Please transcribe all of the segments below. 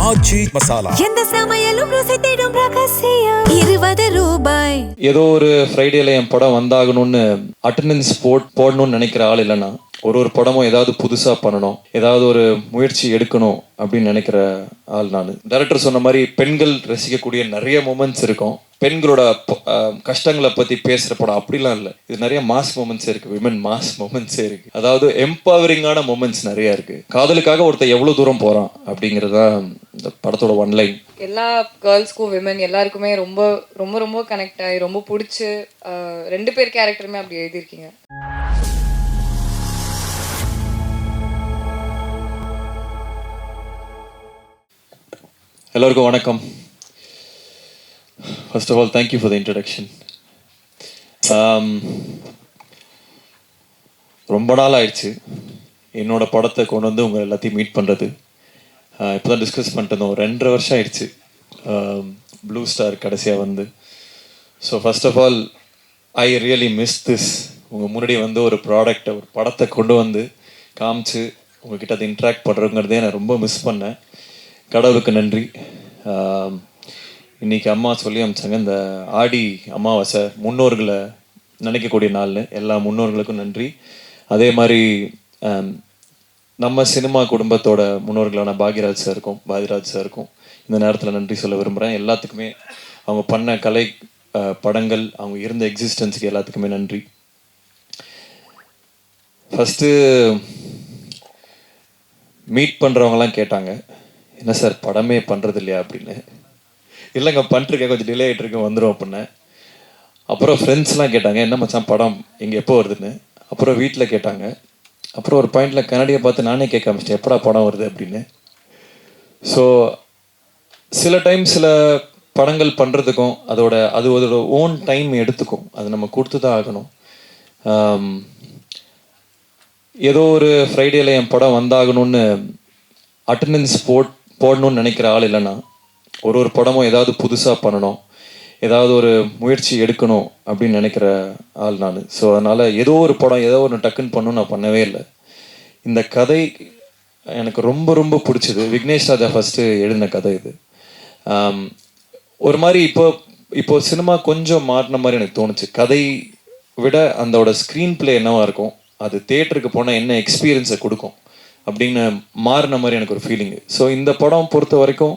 ஆச்சி மசாலா. எந்த சமையலும் ருசி தேடும் ரகசியம். 20 ரூபாய். ஏதோ ஒரு ஃப்ரைடேல என் படம் வந்தாகணும்னு அட்டெண்டன்ஸ் போடணும்னு நினைக்கிற ஆள் இல்லைன்னா, ஒரு படமும் ஏதாவது புதுசா பண்ணணும், ஏதாவது ஒரு முயற்சி எடுக்கணும் அப்படின்னு நினைக்கிற ஆள் நான். டைரக்டர் சொன்ன மாதிரி பெண்கள் ரசிக்கக்கூடிய நிறைய மூமெண்ட்ஸ் இருக்கும். பெண்களோட கஷ்டங்களை பத்தி பேசுற படம் அப்படிலாம் இல்லை. இது நிறைய மாஸ் மூமெண்ட்ஸே இருக்கு, விமன் மாஸ் மூமெண்ட்ஸே இருக்கு. அதாவது எம்பவரிங்கான மூமெண்ட்ஸ் நிறைய இருக்கு. காதலுக்காக ஒருத்தர் எவ்வளவு தூரம் போறான் அப்படிங்கறதுதான் இந்த படத்தோட ஒன்லைன். எல்லா கேர்ள்ஸ்க்கும் விமன் எல்லாருக்குமே ரொம்ப ரொம்ப ரொம்ப கனெக்ட் ஆகி ரொம்ப பிடிச்சி 2 பேர் கேரக்டருமே அப்படி எழுதியிருக்கீங்க. எல்லாருக்கும் வணக்கம். First of all thank you for the introduction. ரொம்ப நாள் ஆயிடுச்சு என்னோட படத்தை கொண்டு வந்து உங்கள் எல்லாத்தையும் மீட் பண்ணுறது. இப்போ தான் டிஸ்கஸ் பண்ணிட்டு இருந்தோம். 2.5 வருஷம் ஆயிடுச்சு ப்ளூ ஸ்டார் கடைசியாக வந்து. So first of all I really miss this. உங்கள் முன்னாடி வந்து ஒரு ப்ராடக்டை, ஒரு படத்தை கொண்டு வந்து காமிச்சு உங்ககிட்ட அதை இன்ட்ராக்ட் பண்ணுறதுங்கிறதே நான் ரொம்ப மிஸ் பண்ணேன். கடவுளுக்கு நன்றி. இன்றைக்கி அம்மா சொல்லி அமிச்சாங்க, இந்த ஆடி அமாவாசை முன்னோர்களை நினைக்கக்கூடிய நாள்னு. எல்லா முன்னோர்களுக்கும் நன்றி. அதே மாதிரி நம்ம சினிமா குடும்பத்தோட முன்னோர்களான பாக்யராஜ் சாருக்கும் இந்த நேரத்தில் நன்றி சொல்ல விரும்புகிறேன். எல்லாத்துக்குமே அவங்க பண்ண கலை படங்கள், அவங்க இருந்த எக்ஸிஸ்டன்ஸுக்கு எல்லாத்துக்குமே நன்றி. ஃபஸ்ட்டு மீட் பண்ணுறவங்கலாம் கேட்டாங்க, என்ன சார் படமே பண்ணுறது இல்லையா அப்படின்னு. இல்லைங்க பண்ணிருக்கேன், கொஞ்சம் டிலே ஆகிட்டு இருக்கேன், வந்துடும் அப்படின்னு. அப்புறம் ஃப்ரெண்ட்ஸ்லாம் கேட்டாங்க, என்ன மச்சான் படம் இங்கே எப்போ வருதுன்னு. அப்புறம் வீட்டில் கேட்டாங்க. அப்புறம் ஒரு பாயிண்டில் கன்னடியை பார்த்து நானே கேட்க ஆரம்பிச்சிட்டேன், எப்படா படம் வருது அப்படின்னு. ஸோ சில டைம் சில படங்கள் பண்ணுறதுக்கும் அதோட ஓன் டைம் எடுத்துக்கும். அது நம்ம கொடுத்து தான் ஆகணும். ஏதோ ஒரு ஃப்ரைடேல என் படம் வந்தாகணும்னு அட்டெண்டன்ஸ் போடணும்னு நினைக்கிற ஆள் இல்லைன்னா, ஒரு படமும் ஏதாவது புதுசாக பண்ணணும், ஏதாவது ஒரு முயற்சி எடுக்கணும் அப்படின்னு நினைக்கிற ஆள் நான். ஸோ அதனால் ஏதோ ஒரு படம் ஏதோ ஒன்று டக்குன்னு பண்ணணும் நான் பண்ணவே இல்லை. இந்த கதை எனக்கு ரொம்ப ரொம்ப பிடிச்சது. விக்னேஷ் ராஜா ஃபஸ்ட்டு எழுதின கதை இது. ஒரு மாதிரி இப்போ சினிமா கொஞ்சம் மாறின மாதிரி எனக்கு தோணுச்சு. கதை விட அதோட ஸ்க்ரீன் பிளே என்னவா இருக்கும், அது தியேட்டருக்கு போனால் என்ன எக்ஸ்பீரியன்ஸை கொடுக்கும் அப்படின்னு மாறின மாதிரி எனக்கு ஒரு ஃபீலிங்கு. ஸோ இந்த படம் பொறுத்த வரைக்கும்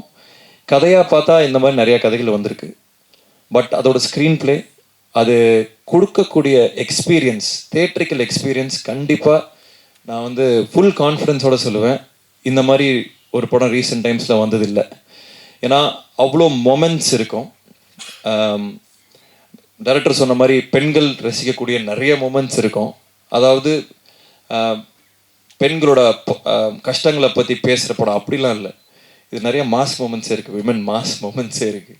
கதையாக பார்த்தா இந்த மாதிரி நிறையா கதைகள் வந்திருக்கு. பட் அதோட ஸ்க்ரீன் பிளே, அது கொடுக்கக்கூடிய எக்ஸ்பீரியன்ஸ், தியேட்ரிக்கல் எக்ஸ்பீரியன்ஸ் கண்டிப்பாக நான் வந்து ஃபுல் கான்ஃபிடென்ஸோடு சொல்லுவேன், இந்த மாதிரி ஒரு படம் ரீசெண்ட் டைம்ஸில் வந்ததில்லை. ஏன்னா அவ்வளோ மொமெண்ட்ஸ் இருக்கும். டைரக்டர் சொன்ன மாதிரி பெண்கள் ரசிக்கக்கூடிய நிறைய மொமெண்ட்ஸ் இருக்கும். அதாவது பெண்களோட கஷ்டங்களை பற்றி பேசுகிற படம் அப்படிலாம் இல்லை. இது நிறைய மாஸ் மூமெண்ட்ஸே இருக்குது, விமன் மாஸ் மூமெண்ட்ஸே இருக்குது.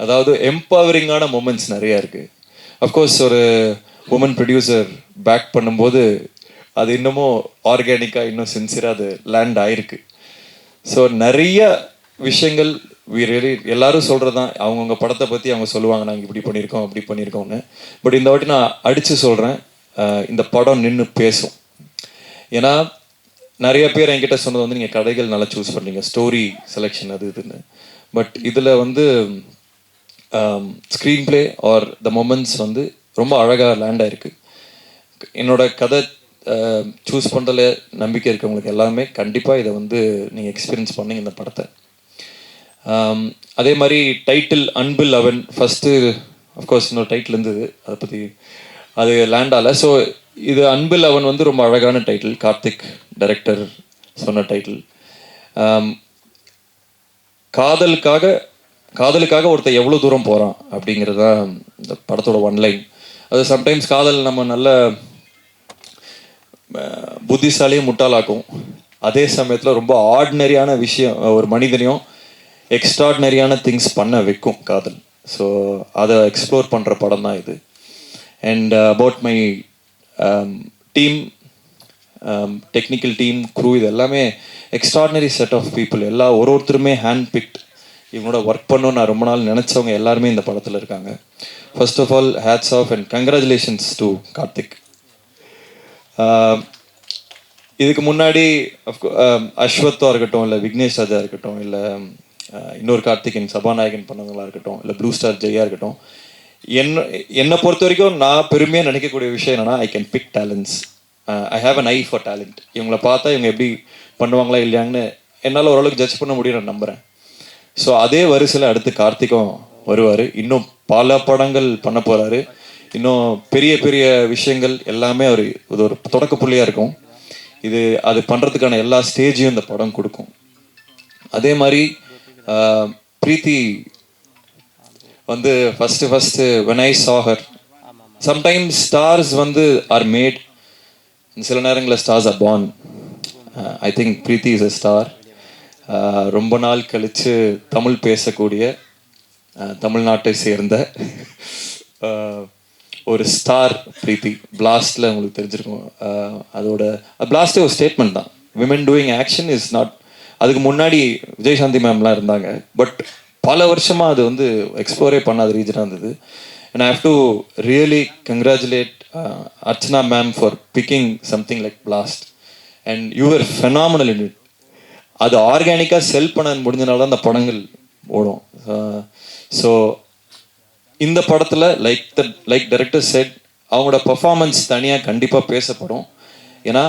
அதாவது எம்பவரிங்கான மூமெண்ட்ஸ் நிறையா இருக்குது. அஃப்கோர்ஸ் ஒரு உமன் ப்ரொடியூசர் பேக் பண்ணும்போது அது இன்னமும் ஆர்கானிக்காக இன்னும் சின்சியராக அது லேண்ட் ஆகிருக்கு. ஸோ நிறைய விஷயங்கள் எல்லாரும் சொல்கிறது தான், அவங்கவுங்க படத்தை பற்றி அவங்க சொல்லுவாங்க, நாங்கள் இப்படி பண்ணியிருக்கோம் அப்படி பண்ணியிருக்கோம்னு. பட் இந்த வாட்டி நான் அடித்து சொல்கிறேன், இந்த படம் நின்று பேசும். ஏன்னா நிறைய பேர் என்கிட்ட சொன்னது வந்து நீங்கள் கதைகள் நல்லா சூஸ் பண்ணீங்க, ஸ்டோரி செலெக்ஷன் அது இதுன்னு. பட் இதில் வந்து screen play R the moments வந்து ரொம்ப அழகாக லேண்ட் ஆகிருக்கு. என்னோட கதை சூஸ் பண்ணுறதுல நம்பிக்கை இருக்கவங்களுக்கு எல்லாருமே கண்டிப்பாக இதை வந்து நீங்கள் எக்ஸ்பீரியன்ஸ் பண்ணீங்க இந்த படத்தை. அதே மாதிரி டைட்டில் அன்பில் அவன் ஃபஸ்ட்டு அஃப்கோர்ஸ் இன்னொரு டைட்டில் இருந்தது, அதை பற்றி அது லேண்ட் ஆகலை. ஸோ இது அன்பில் அவன் வந்து ரொம்ப அழகான டைட்டில், கார்த்திக் டைரக்டர் சொன்ன டைட்டில். காதலுக்காக ஒருத்தர் எவ்வளோ தூரம் போகிறான் அப்படிங்கிறது தான் இந்த படத்தோட ஒன்லைன். அது சம்டைம்ஸ் காதல் நம்ம நல்ல புத்திசாலியும் முட்டாளாக்கும், அதே சமயத்தில் ரொம்ப ஆர்டினரியான விஷயம் ஒரு மனிதனையும் எக்ஸ்ட்ராடினரியான திங்ஸ் பண்ண வைக்கும் காதல். ஸோ அதை எக்ஸ்ப்ளோர் பண்ணுற படம் தான் இது. And about my team, technical team, crew, இது எல்லாமே எக்ஸ்ட்ராடினரி செட் ஆஃப் பீப்புள். ஒருத்தருமே ஹேண்ட் பிக்ட். இவங்களோட ஒர்க் பண்ணணும்னு நான் ரொம்ப நாள் நினச்சவங்க எல்லாருமே இந்த படத்தில் இருக்காங்க. First of all hats off and congratulations to Karthik. இதுக்கு முன்னாடி அஸ்வத்தா இருக்கட்டும், இல்லை விக்னேஷ் ராஜா இருக்கட்டும், இல்லை இன்னொரு கார்த்திகேயன் சபாநாயகன் பண்ணவங்களா இருக்கட்டும், இல்லை ப்ளூ ஸ்டார் ஜெயா இருக்கட்டும், என்னை பொறுத்த வரைக்கும் நான் பெருமையாக நினைக்கக்கூடிய விஷயம் என்னென்னா, I can big talents. I have an I for talent. இவங்களை பார்த்தா இவங்க எப்படி பண்ணுவாங்களா இல்லையாங்கன்னு என்னால் ஓரளவுக்கு ஜட்ஜ் பண்ண முடியும், நான் நம்புகிறேன். ஸோ அதே வரிசையில் அடுத்து கார்த்திக்கும் வருவார். இன்னும் பல படங்கள் பண்ண போகிறாரு. இன்னும் பெரிய பெரிய விஷயங்கள் எல்லாமே அவர் இது ஒரு தொடக்க புள்ளியாக இருக்கும். அது பண்ணுறதுக்கான எல்லா ஸ்டேஜையும் இந்த படம் கொடுக்கும். அதே மாதிரி பிரீத்தி வந்து first when I saw her, sometimes stars வந்து are made, சில நேரங்களில் stars are born. I think Preethi is a star. ரொம்ப நாள் கழித்து தமிழ் பேசக்கூடிய தமிழ்நாட்டை சேர்ந்த ஒரு ஸ்டார் பிரீத்தி. பிளாஸ்டில் உங்களுக்கு தெரிஞ்சிருக்கும். பிளாஸ்டே ஒரு ஸ்டேட்மெண்ட் தான், women doing action is not. அதுக்கு முன்னாடி விஜயசாந்தி மேம்லாம் இருந்தாங்க, பட் பல வருஷமாக அது வந்து எக்ஸ்ப்ளோரே பண்ணாத ரீஜனாக இருந்தது. And I have to really congratulate Archana ma'am for picking something like Blast, and you were phenomenal in it. அது ஆர்கானிக்காக செல் பண்ண முடிஞ்சனால தான் அந்த படங்கள் ஓடும். ஸோ இந்த படத்தில் லைக் டைரக்டர் செட், அவங்களோட பர்ஃபார்மன்ஸ் தனியாக கண்டிப்பாக பேசப்படும். ஏன்னா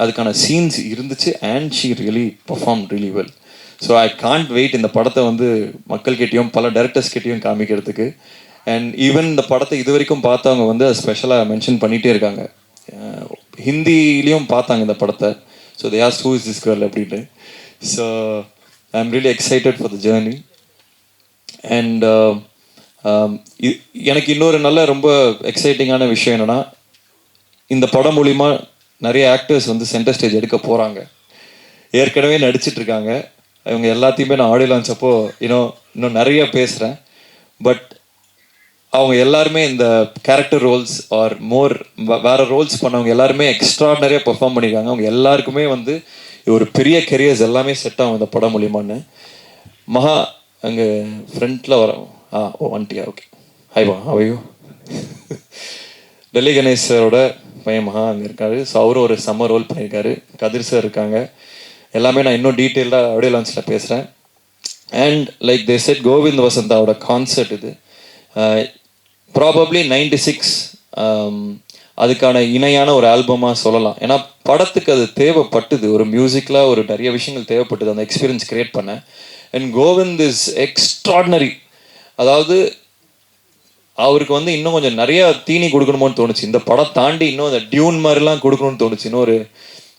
அதுக்கான சீன்ஸ் இருந்துச்சு, and she really perform really well. So I can't wait இந்த படத்தை வந்து மக்கள்கிட்டையும் பல டைரக்டர்ஸ்கிட்டையும் காமிக்கிறதுக்கு. அண்ட் ஈவன் இந்த படத்தை இது வரைக்கும் பார்த்தவங்க வந்து அது ஸ்பெஷலாக மென்ஷன் பண்ணிகிட்டே இருக்காங்க. ஹிந்திலையும் பார்த்தாங்க இந்த படத்தை. So they asked who is this girl அப்படின்ட்டு. So I am really excited for the journey. And எனக்கு இன்னொரு நல்ல ரொம்ப எக்ஸைட்டிங்கான விஷயம் என்னென்னா, இந்த படம் மூலிமா நிறைய ஆக்டர்ஸ் வந்து சென்டர் ஸ்டேஜ் எடுக்க போகிறாங்க. ஏற்கனவே நடிச்சிட்ருக்காங்க. இவங்க எல்லாத்தையுமே நான் ஆடியோ லான்ச் அப்போ இன்னும் நிறைய பேசுகிறேன். பட் அவங்க எல்லாருமே இந்த கேரக்டர் ரோல்ஸ் ஆர் மோர் வேறு ரோல்ஸ் பண்ணவங்க எல்லாருமே எக்ஸ்ட்ராடனரியாக பெர்ஃபார்ம் பண்ணியிருக்காங்க. அவங்க எல்லாருக்குமே வந்து ஒரு பெரிய கெரியர்ஸ் எல்லாமே செட் ஆகும் இந்த படம் மூலிமான்னு. மகா அங்கே ஃப்ரண்ட்டில் வரோம். வந்துட்டியா? ஓகே. ஹாய்வா, அவையோ. டெல்லி கணேஷ் சாரோட பையன் மகா அங்கே இருக்காரு. ஸோ அவரும் ஒரு செம்ம ரோல் பண்ணியிருக்காரு. கதிர் சார் இருக்காங்க. எல்லாமே நான் இன்னும் டீட்டெயிலாக ஆடியோ லான்ச்சில் பேசுகிறேன். And like they said, Govind வசந்தாவோட கான்சர்ட் இது. ப்ராபப்ளி 96 அதுக்கான இணையான ஒரு ஆல்பமாக சொல்லலாம். ஏன்னா படத்துக்கு அது தேவைப்பட்டது, ஒரு மியூசிக்கில் ஒரு நிறைய விஷயங்கள் தேவைப்பட்டது அந்த எக்ஸ்பீரியன்ஸ் கிரியேட் பண்ண. And Kovind is extraordinary. அதாவது அவருக்கு வந்து இன்னும் கொஞ்சம் நிறைய தீனி கொடுக்கணுமோன்னு தோணுச்சு. இந்த படம் தாண்டி இன்னும் அந்த டியூன் மாதிரிலாம் கொடுக்கணும்னு தோணுச்சு. இன்னும் ஒரு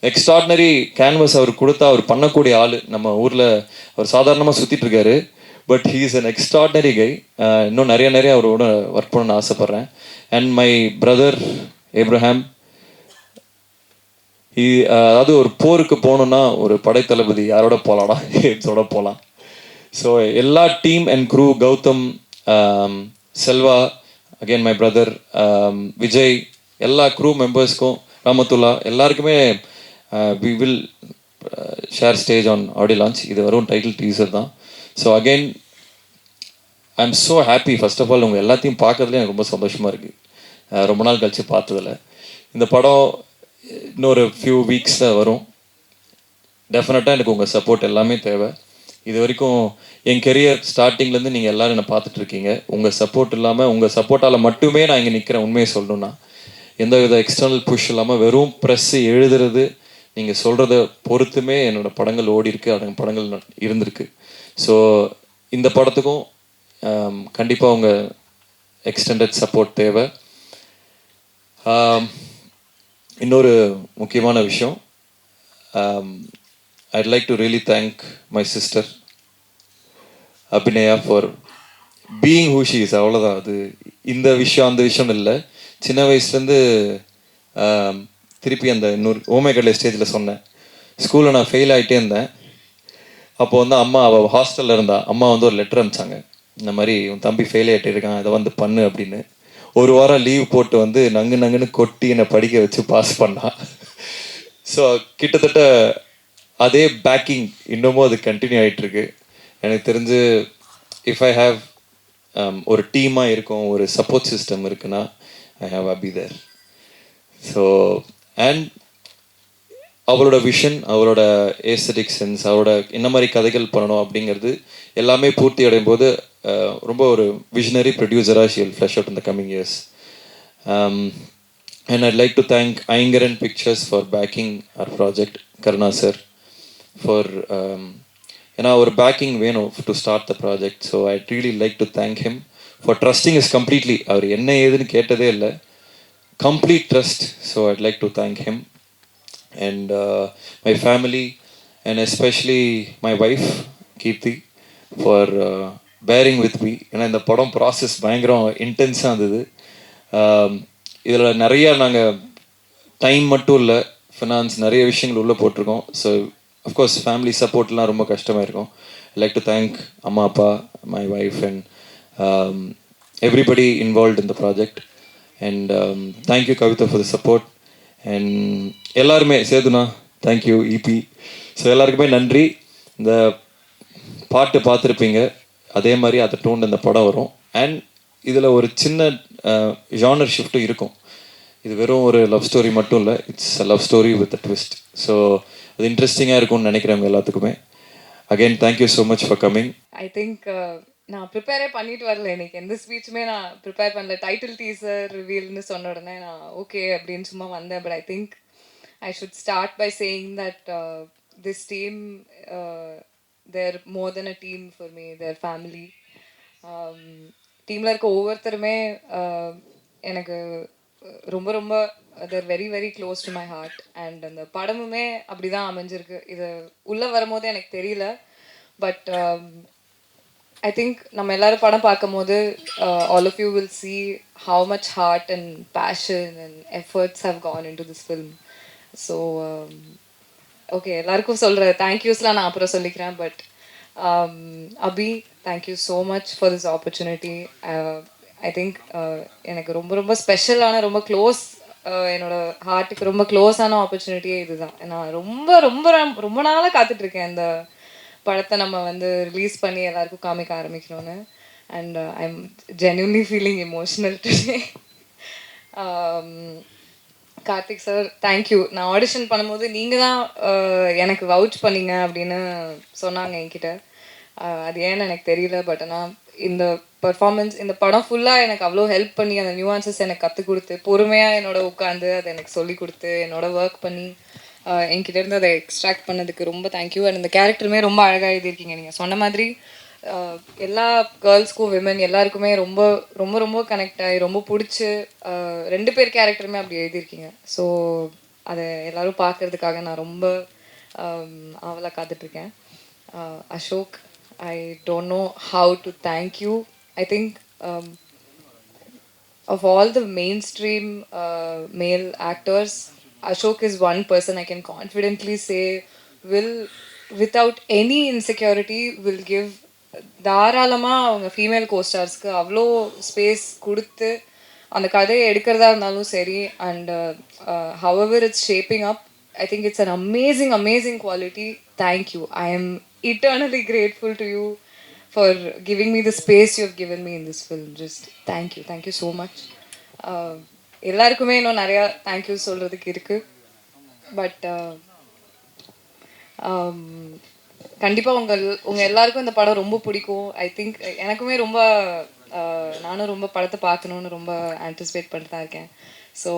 எக்ஸ்ட்ராடினரி கேன்வஸ் அவர் கொடுத்தா அவர் பண்ணக்கூடிய ஆள். நம்ம ஊரில் அவர் சாதாரணமாக சுற்றிட்டு இருக்காரு, but he is an extraordinary guy. இன்னும் நிறைய அவரோட ஒர்க் பண்ணணும்னு ஆசைப்பட்றேன். அண்ட் மை பிரதர் ஏப்ரஹாம், அதாவது ஒரு போருக்கு போகணுன்னா ஒரு படைத்தளபதி யாரோட போகலாம்னா இதோட போகலாம். ஸோ எல்லா team and crew, Gautham, Selva, again my brother Vijay, எல்லா க்ரூ மெம்பர்ஸ்க்கும், ரமத்துல்லா எல்லாருக்குமே we will share stage on audio launch. இது வரும் டைட்டில் டீசர் தான். So again I am so happy. First of all உங்கள் எல்லாத்தையும் பார்க்கறதுல எனக்கு ரொம்ப சந்தோஷமாக இருக்குது. ரொம்ப நாள் கழித்து பார்த்ததில்ல. இந்த படம் இன்னொரு ஃபியூ வீக்ஸில் வரும். டெஃபினட்டாக எனக்கு உங்கள் சப்போர்ட் எல்லாமே தேவை. இது வரைக்கும் என் கெரியர் ஸ்டார்டிங்லேருந்து நீங்கள் எல்லோரும் என்னை பார்த்துட்ருக்கீங்க. உங்கள் சப்போர்ட் இல்லாமல், உங்கள் சப்போர்ட்டால் மட்டுமே நான் இங்கே நிற்கிறேன். உண்மையை சொல்லணுன்னா எந்த வித எக்ஸ்டர்னல் புஷ் இல்லாமல் வெறும் ப்ரெஸ்ஸு எழுதுறது, நீங்கள் சொல்கிறத பொறுத்துமே என்னோடய படங்கள் ஓடி இருக்கு, அந்த படங்கள் இருந்திருக்கு. ஸோ இந்த படத்துக்கும் கண்டிப்பாக உங்கள் எக்ஸ்டெண்டட் சப்போர்ட் தேவை. இன்னொரு முக்கியமான விஷயம், I'd like to really thank my sister Abhinaya for being who she is. அவ்வளோதான். அது இந்த விஷயம் அந்த விஷயம் இல்லை. சின்ன வயசுலேருந்து திருப்பி அந்த இன்னொரு ஓமேகடலை ஸ்டேஜில் சொன்னேன். ஸ்கூலில் நான் ஃபெயில் ஆகிட்டே இருந்தேன். அப்போது வந்து அம்மா, அவள் ஹாஸ்டலில் இருந்தா, அம்மா வந்து ஒரு லெட்டர் அனுப்பிச்சாங்க. இந்த மாதிரி உன் தம்பி ஃபெயில் ஆகிட்டே இருக்கான், இதை வந்து பண்ணு அப்படின்னு. ஒரு வாரம் லீவ் போட்டு வந்து நங்குன்னு கொட்டி என்னை படிக்க வச்சு பாஸ் பண்ணான். ஸோ கிட்டத்தட்ட அதே பேக்கிங் இன்னமும் அது கண்டினியூ ஆகிட்டுருக்கு. எனக்கு தெரிஞ்சு இஃப் ஐ ஹாவ் ஒரு டீமாக இருக்கும், ஒரு சப்போர்ட் சிஸ்டம் இருக்குன்னா I have Abhi there. So and அவரோட விஷன், அவரோட ஏஸ்தட்டிக் சென்ஸ், அவரோட என்ன மாதிரி கதைகள் பண்ணணும் அப்படிங்கிறது எல்லாமே பூர்த்தி அடையும் போது ரொம்ப ஒரு விஷனரி ப்ரொடியூசராக she'll flush out in the coming years. And I'd like to thank Aingaran Pictures for backing our project, Karuna sir, for our backing வேணும் to start the project. So I'd really like to thank him for trusting us completely. அவர் என்ன ஏதுன்னு கேட்டதே இல்லை, complete trust. So I'd like to thank him and my family and especially my wife Keerthi for bearing with me. ஏன்னா இந்த படம் process பயங்கரம் இன்டென்ஸாக இருந்தது. இதில் நிறையா நாங்கள் டைம் மட்டும் இல்லை, ஃபினான்ஸ் நிறைய விஷயங்கள் உள்ளே போட்டிருக்கோம். ஸோ அஃப்கோர்ஸ் ஃபேமிலி சப்போர்ட்லாம் ரொம்ப கஷ்டமாக இருக்கும். ஐ லைக் டு தேங்க் அம்மா அப்பா, my wife and everybody involved in the project. And thank you Kavitha for the support. And எல்லாருமே சேதுனா தேங்க்யூ, இபி. ஸோ எல்லாருக்குமே நன்றி. இந்த பாட்டு பார்த்துருப்பீங்க, அதே மாதிரி அதை டோன் இந்த படம் வரும். அண்ட் இதில் ஒரு சின்ன ஜானர் ஷிஃப்ட்டும் இருக்கும். இது வெறும் ஒரு லவ் ஸ்டோரி மட்டும் இல்லை, it's a love story with a twist. So அது இன்ட்ரெஸ்டிங்காக இருக்கும்னு நினைக்கிறவங்க எல்லாத்துக்குமே. Again thank you so much for coming. I think நான் ப்ரிப்பேரே பண்ணிட்டு வரல, எனக்கு எந்த ஸ்பீச்சுமே நான் ப்ரிப்பேர் பண்ணல. டைட்டில் டீசர் ரிவீல்னு சொன்ன உடனே நான் ஓகே அப்படின்னு சும்மா வந்தேன். But I think I should start by saying that this team, they're more than a team for me, they're family. டீமில் இருக்க ஒவ்வொருத்தருமே எனக்கு ரொம்ப ரொம்ப they're very very close to my heart. And அந்த படமுமே அப்படி தான் அமைஞ்சிருக்கு. இது உள்ளே வரும்போது எனக்கு தெரியல, பட் ஐ திங்க் நம்ம எல்லாரும் படம் பார்க்கும் போது all of you will see how much heart and passion and efforts have gone into this film. So okay, எல்லாருக்கும் சொல்கிற தேங்க்யூஸ்லாம் நான் அப்புறம் சொல்லிக்கிறேன். But Abhi, thank you so much for this opportunity. I think எனக்கு ரொம்ப ரொம்ப ஸ்பெஷலான, ரொம்ப க்ளோஸ், என்னோட ஹார்ட்டுக்கு ரொம்ப க்ளோஸான ஆப்பர்ச்சுனிட்டியே இதுதான். நான் ரொம்ப ரொம்ப ரொம்ப நாளாக காத்துட்ருக்கேன் இந்த படத்தை நம்ம வந்து ரிலீஸ் பண்ணி எல்லாருக்கும் காமிக்க ஆரம்பிக்கணும்னு. And I am genuinely feeling emotional today. Karthik sir, thank you. நான் ஆடிஷன் பண்ணும்போது நீங்கள் தான் எனக்கு வவுச் பண்ணீங்க அப்படின்னு சொன்னாங்க என்கிட்ட. அது ஏன்னு எனக்கு தெரியல, பட் ஆனால் இந்த பர்ஃபார்மன்ஸ், இந்த படம் ஃபுல்லாக எனக்கு அவ்வளோ ஹெல்ப் பண்ணி அந்த நியூஆன்சஸ் எனக்கு கற்றுக் கொடுத்து, பொறுமையாக என்னோட உட்காந்து அதை எனக்கு சொல்லி கொடுத்து, என்னோட ஒர்க் பண்ணி என்கிட்டேருந்து அதை எக்ஸ்ட்ராக்ட் பண்ணதுக்கு ரொம்ப தேங்க்யூ. அண்ட் இந்த கேரக்டருமே ரொம்ப அழகாக எழுதியிருக்கீங்க. நீங்கள் சொன்ன மாதிரி எல்லா கேர்ள்ஸ்க்கும், விமன் எல்லாருக்குமே ரொம்ப ரொம்ப ரொம்ப கனெக்ட் ஆகி ரொம்ப பிடிச்சி ரெண்டு பேர் கேரக்டருமே அப்படி எழுதியிருக்கீங்க. ஸோ அதை எல்லோரும் பார்க்குறதுக்காக நான் ரொம்ப ஆவலாக காத்துட்ருக்கேன். Ashok, I don't know how to thank you. I think of all the mainstream male actors, Ashok is one person I can confidently say will, without any insecurity, will give தாராளமாக அவங்க ஃபீமேல் கோஸ்டார்ஸ்க்கு அவ்வளோ space கொடுத்து அந்த கதையை எடுக்கிறதா இருந்தாலும் சரி. And however it's shaping up, I think it's an amazing, amazing quality. Thank you. I am eternally grateful to you for giving me the space you have given me in this film. Just thank you. Thank you so much. எல்லாருக்குமே இன்னும் நிறையா thank you சொல்கிறதுக்கு இருக்குது. But கண்டிப்பாக உங்கள் எல்லாருக்கும் இந்த படம் ரொம்ப பிடிக்கும். ஐ திங்க் எனக்குமே ரொம்ப, நானும் ரொம்ப படத்தை பார்க்கணுன்னு ரொம்ப ஆன்டிசிபேட் பண்ணிட்டு தான் இருக்கேன். ஸோ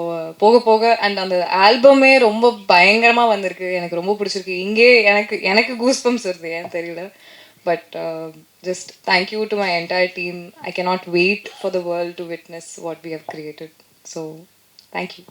போக போக அண்ட் அந்த ஆல்பமே ரொம்ப பயங்கரமாக வந்திருக்கு, எனக்கு ரொம்ப பிடிச்சிருக்கு. இங்கே எனக்கு கூஸ் பம்ப்ஸ் வருது, ஏன்னு தெரியல. But just thank you to my entire team. I cannot wait for the world to witness what we have created. So thank you.